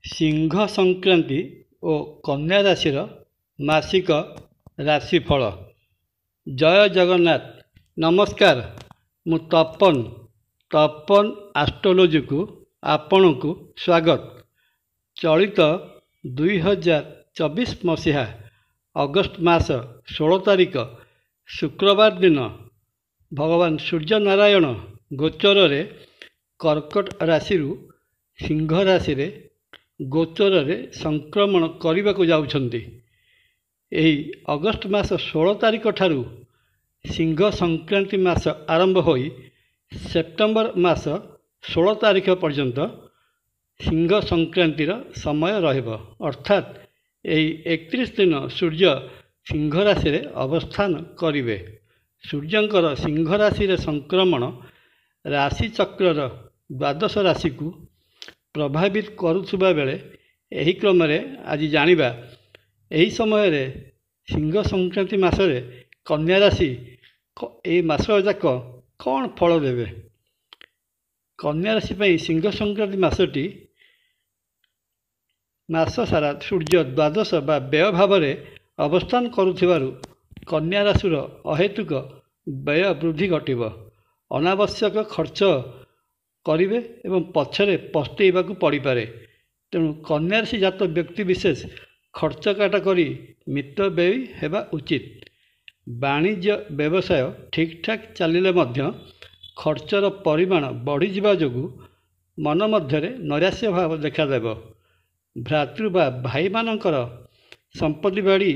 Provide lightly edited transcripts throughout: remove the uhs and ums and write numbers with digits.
सिंह संक्रांति और कन्या राशि मासिक राशिफल। जय जगन्नाथ। नमस्कार, मु तपन एस्ट्रोलॉजी को आपण को स्वागत। चलित 2024 मसीहा अगस्त मास 16 तारिख शुक्रवार दिन भगवान सूर्य नारायण गोचर रे कर्कट राशि सिंह राशि रे गोचर रे संक्रमण करने को जाउछंती। एही अगस्त मास 16 तारिख ठारू सिंह संक्रांति मास आरंभ होई सेप्टेम्बर मास 16 तारिख पर्यंत सिंह संक्रांतिर समय रहिब। अर्थात एही 31 दिन सूर्य सिंह राशि रे अवस्थान करिवे। सूर्यंकर सिंह राशि रे संक्रमण राशि चक्रर द्वादश राशि को प्रभावित करुवा बेले एही क्रम आज जानिबा एही समय रे सिंह संक्रांति मासरे कन्या राशि ए मास जाक कौन फल देवे। कन्या राशि पई सिंह संक्रांति मासटी मास सारा सूर्य द्वादश बा व्यय भाव में अवस्थान करुथिबारु कन्या राशिर अहेतुक व्यय वृद्धि घटिब। अनावश्यक खर्च करिवे एवं पछरे पस्तेइबाकू पड़ी पारे। तेणु कन्या राशि जात व्यक्ति विशेष खर्च काटा करी मित्र व्ययी हेबा उचित। वाणिज्य व्यवसाय ठीक ठाक चलिले मध्य खर्चर परिमाण बढ़ी जिबा जोगु मन मध्यरे नैराश्य भाव देखादेव। भ्रातृ बा भाई मानकर संपत्ति बाड़ी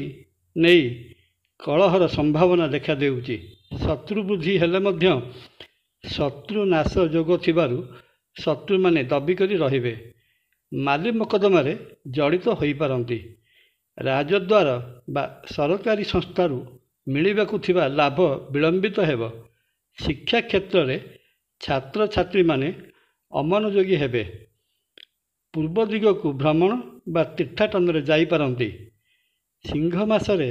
नहीं कलहर संभावना देखा देउची। शत्रु वृद्धि हेले मध्य शत्रु नाश जोग थिबारु शत्रु माने दबी करी रहिबे। माली मकदमारे जड़ित होई पारंती। राजद्वार बा सरकारी संस्थारु मिलिबाकू थिबा लाभ विलंबित हेब। शिक्षा क्षेत्र रे छात्र छात्री माने अमनोयोगी हेबे। पूर्व दिग को भ्रमण बा तीर्थाटन रे जाई पारंती। सिंह मासरे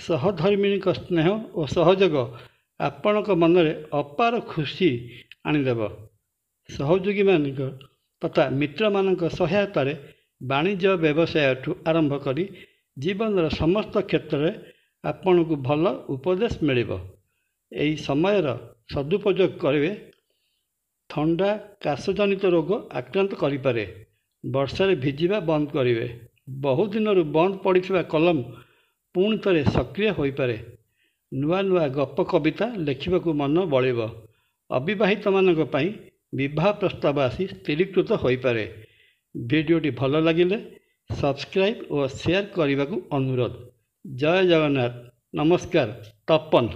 सहधर्मिणी स्नेह और सहयोग आपण मनरे अपार खुशी आनीदेव। सहयोगी मान तथा मित्र मान सहायतार वाणिज्य व्यवसाय ठू आरंभ करी जीवन समस्त क्षेत्र में आपण को भल उपदेश मिलिब। एही समयर सदुपयोग करेंगे थंडा काशजनित रोग आक्रांत करिपारे। वर्षारे भिजिबा बंद करेंगे। बहुत दिन बंद पड़ा कलम पुणी थे सक्रिय हो पारे। नुआ नुआ गप कविता लेखिबाकू मन बलिब। अविवाहित मानक पई विवाह प्रस्ताव आसी स्थिरीकृत हो पारे। वीडियोटी भल लगिले सब्सक्राइब और शेयर करने को अनुरोध। जय जगन्नाथ। नमस्कार। तपन।